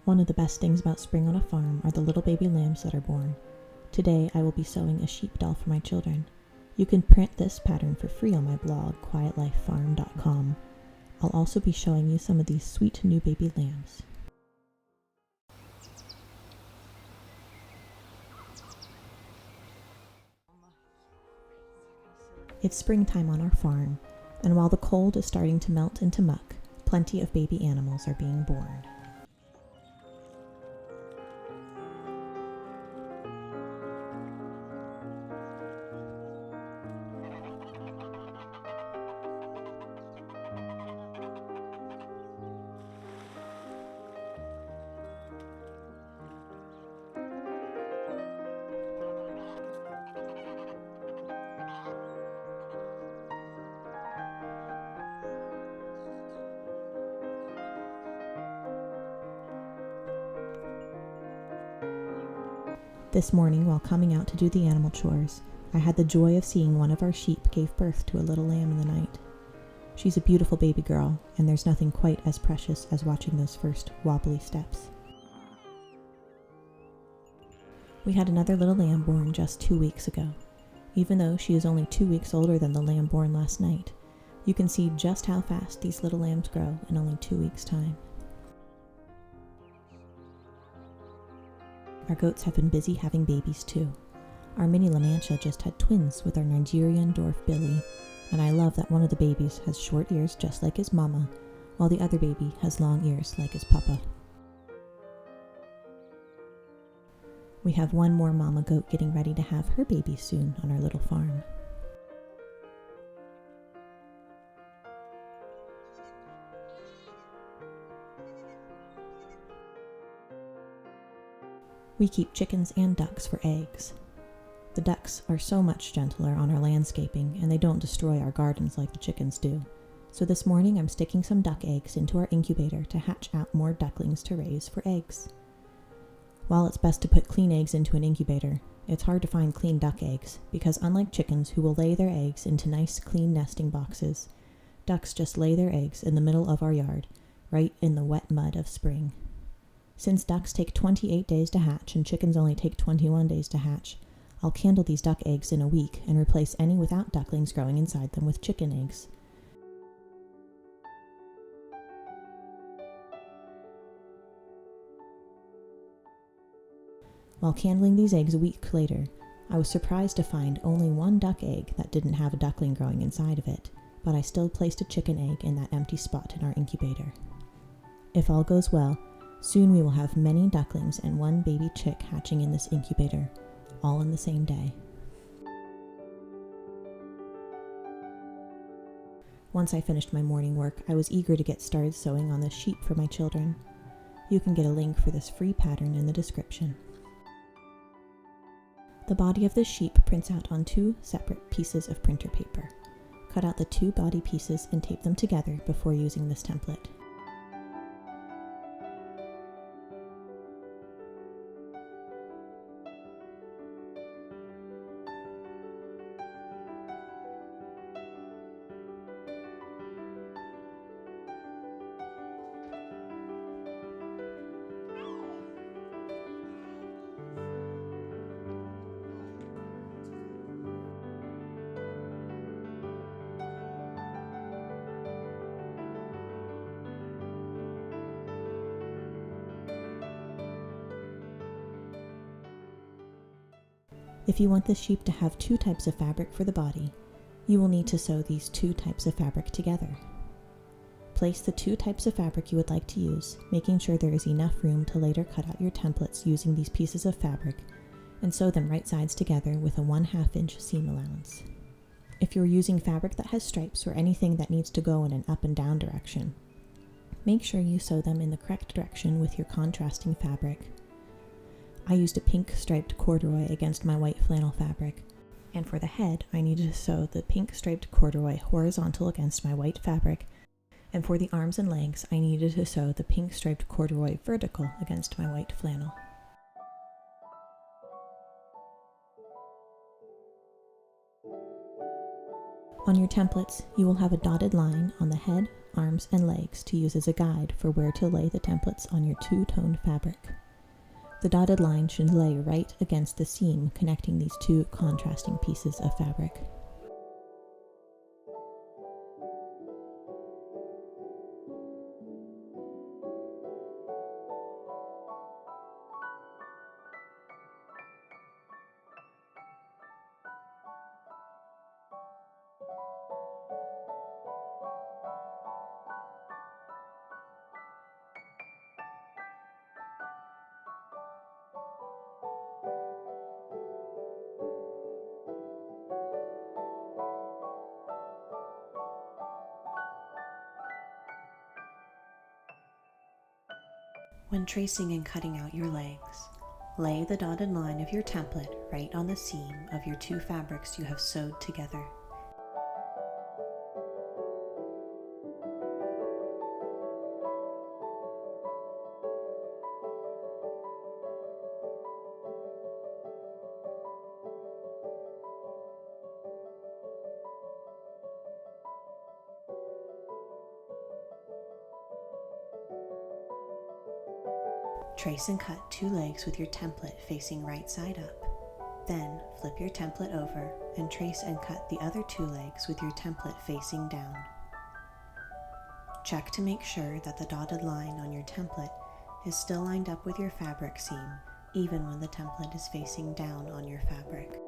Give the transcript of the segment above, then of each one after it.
One of the best things about spring on a farm are the little baby lambs that are born. Today I will be sewing a sheep doll for my children. You can print this pattern for free on my blog, quietlifefarm.com. I'll also be showing you some of these sweet new baby lambs. It's springtime on our farm, and while the cold is starting to melt into muck, plenty of baby animals are being born. This morning, while coming out to do the animal chores, I had the joy of seeing one of our sheep gave birth to a little lamb in the night. She's a beautiful baby girl, and there's nothing quite as precious as watching those first wobbly steps. We had another little lamb born just 2 weeks ago. Even though she is only 2 weeks older than the lamb born last night, you can see just how fast these little lambs grow in only 2 weeks' time. Our goats have been busy having babies too. Our mini La Mancha just had twins with our Nigerian dwarf Billy, and I love that one of the babies has short ears just like his mama, while the other baby has long ears like his papa. We have one more mama goat getting ready to have her baby soon on our little farm. We keep chickens and ducks for eggs. The ducks are so much gentler on our landscaping, and they don't destroy our gardens like the chickens do. So this morning I'm sticking some duck eggs into our incubator to hatch out more ducklings to raise for eggs. While it's best to put clean eggs into an incubator, it's hard to find clean duck eggs because unlike chickens who will lay their eggs into nice clean nesting boxes, ducks just lay their eggs in the middle of our yard, right in the wet mud of spring. Since ducks take 28 days to hatch and chickens only take 21 days to hatch, I'll candle these duck eggs in a week and replace any without ducklings growing inside them with chicken eggs. While candling these eggs a week later, I was surprised to find only one duck egg that didn't have a duckling growing inside of it, but I still placed a chicken egg in that empty spot in our incubator. If all goes well, soon we will have many ducklings and one baby chick hatching in this incubator, all in the same day. Once I finished my morning work, I was eager to get started sewing on this sheep for my children. You can get a link for this free pattern in the description. The body of this sheep prints out on 2 separate pieces of printer paper. Cut out the 2 body pieces and tape them together before using this template. If you want this sheep to have 2 types of fabric for the body, you will need to sew these 2 types of fabric together. Place the 2 types of fabric you would like to use, making sure there is enough room to later cut out your templates using these pieces of fabric, and sew them right sides together with a 1/2 inch seam allowance. If you're using fabric that has stripes or anything that needs to go in an up and down direction, make sure you sew them in the correct direction with your contrasting fabric. I used a pink striped corduroy against my white flannel fabric, and for the head I needed to sew the pink striped corduroy horizontal against my white fabric, and for the arms and legs I needed to sew the pink striped corduroy vertical against my white flannel. On your templates, you will have a dotted line on the head, arms and legs to use as a guide for where to lay the templates on your two-toned fabric. The dotted line should lay right against the seam connecting these two contrasting pieces of fabric. When tracing and cutting out your legs, lay the dotted line of your template right on the seam of your two fabrics you have sewed together. Trace and cut two legs with your template facing right side up. Then flip your template over and trace and cut the other two legs with your template facing down. Check to make sure that the dotted line on your template is still lined up with your fabric seam, even when the template is facing down on your fabric.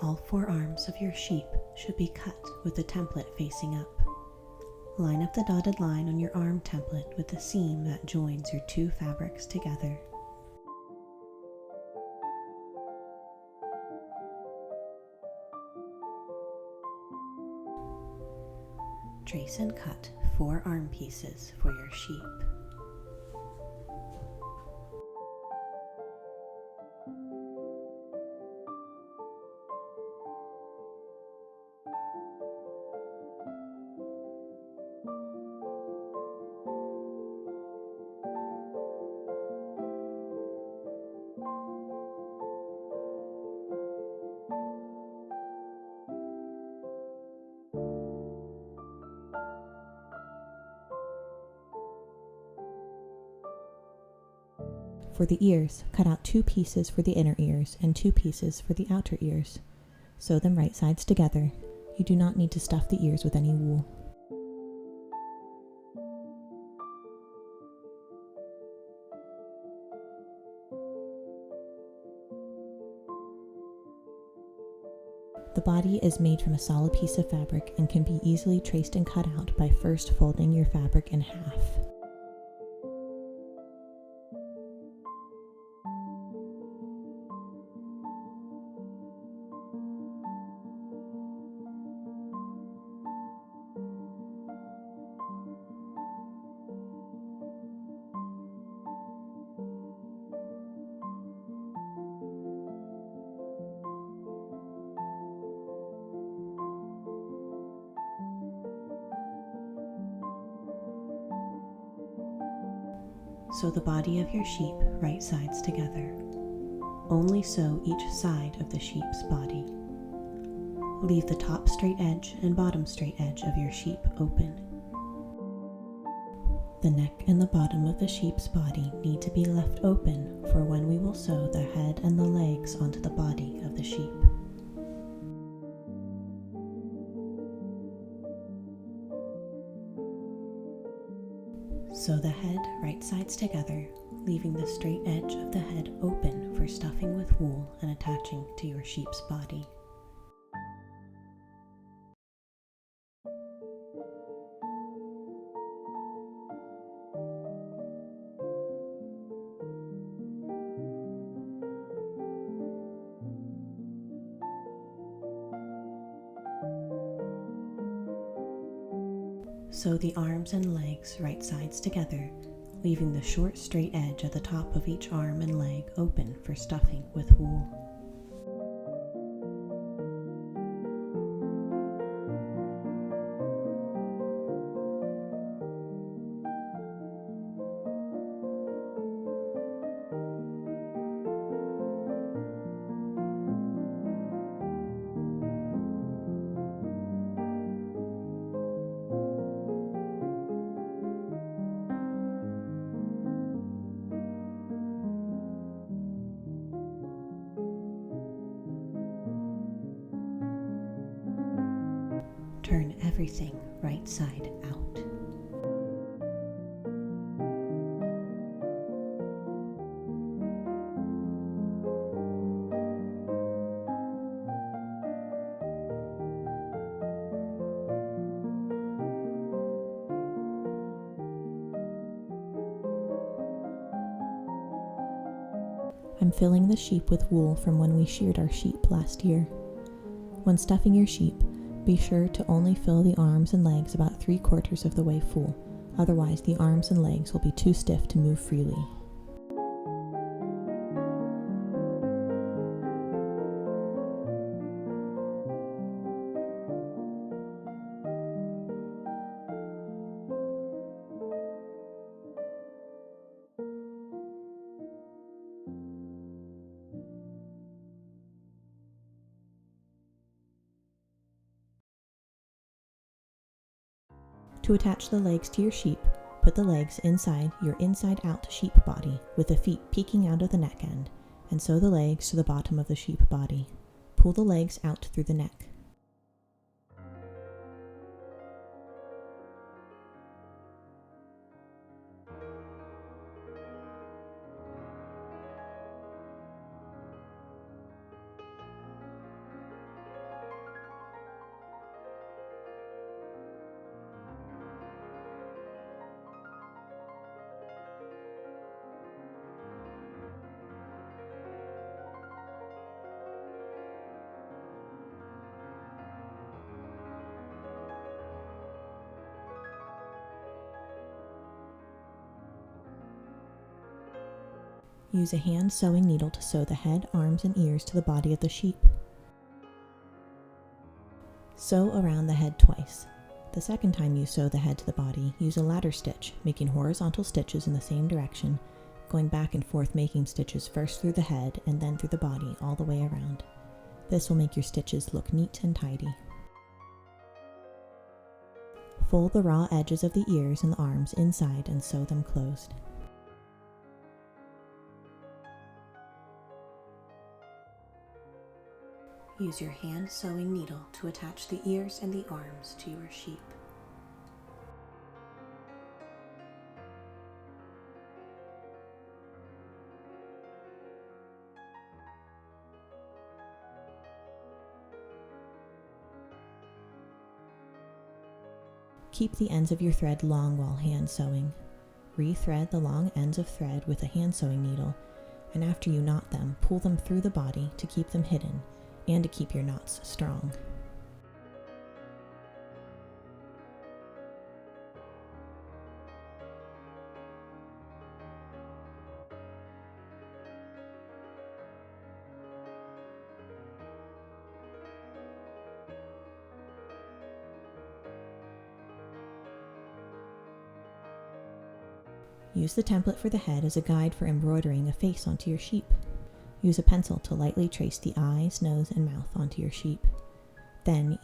All four arms of your sheep should be cut with the template facing up. Line up the dotted line on your arm template with the seam that joins your two fabrics together. Trace and cut four arm pieces for your sheep. For the ears, cut out two pieces for the inner ears and two pieces for the outer ears. Sew them right sides together. You do not need to stuff the ears with any wool. The body is made from a solid piece of fabric and can be easily traced and cut out by first folding your fabric in half. Sew the body of your sheep right sides together. Only sew each side of the sheep's body. Leave the top straight edge and bottom straight edge of your sheep open. The neck and the bottom of the sheep's body need to be left open for when we will sew the head and the legs onto the body of the sheep. Sew the head right sides together, leaving the straight edge of the head open for stuffing with wool and attaching to your sheep's body. Sew the arms and legs right sides together, leaving the short straight edge at the top of each arm and leg open for stuffing with wool. Turn everything right side out. I'm filling the sheep with wool from when we sheared our sheep last year. When stuffing your sheep, be sure to only fill the arms and legs about 3/4 of the way full, otherwise the arms and legs will be too stiff to move freely. To attach the legs to your sheep, put the legs inside your inside-out sheep body with the feet peeking out of the neck end, and sew the legs to the bottom of the sheep body. Pull the legs out through the neck. Use a hand sewing needle to sew the head, arms, and ears to the body of the sheep. Sew around the head twice. The second time you sew the head to the body, use a ladder stitch, making horizontal stitches in the same direction, going back and forth making stitches first through the head and then through the body all the way around. This will make your stitches look neat and tidy. Fold the raw edges of the ears and the arms inside and sew them closed. Use your hand sewing needle to attach the ears and the arms to your sheep. Keep the ends of your thread long while hand sewing. Re-thread the long ends of thread with a hand sewing needle, and after you knot them, pull them through the body to keep them hidden and to keep your knots strong. Use the template for the head as a guide for embroidering a face onto your sheep. Use a pencil to lightly trace the eyes, nose, and mouth onto your sheep. Then,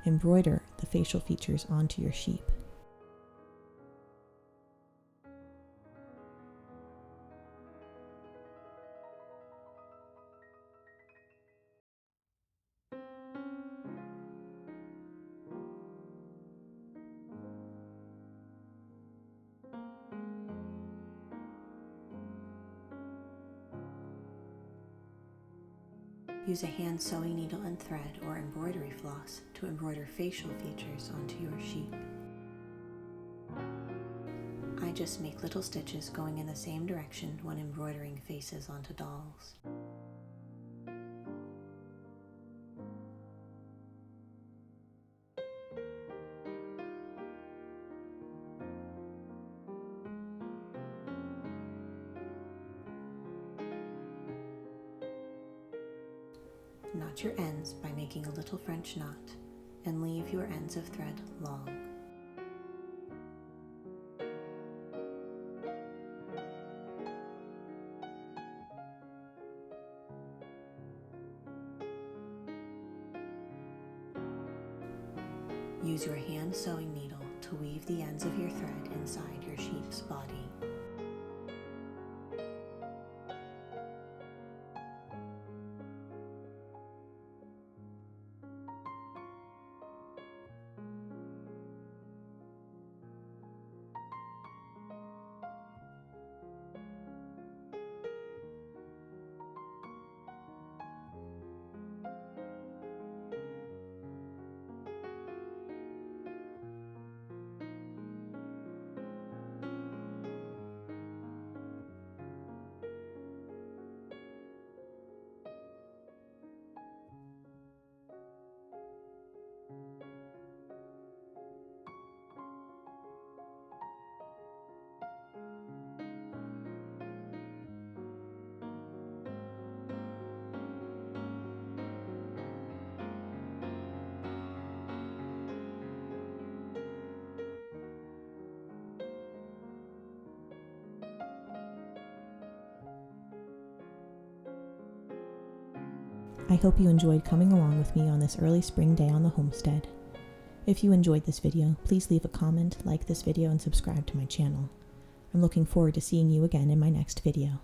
embroider the facial features onto your sheep. Use a hand sewing needle and thread or embroidery floss to embroider facial features onto your sheep. I just make little stitches going in the same direction when embroidering faces onto dolls. Knot your ends by making a little French knot, and leave your ends of thread long. Use your hand sewing needle to weave the ends of your thread inside your sheep's body. I hope you enjoyed coming along with me on this early spring day on the homestead. If you enjoyed this video, please leave a comment, like this video, and subscribe to my channel. I'm looking forward to seeing you again in my next video.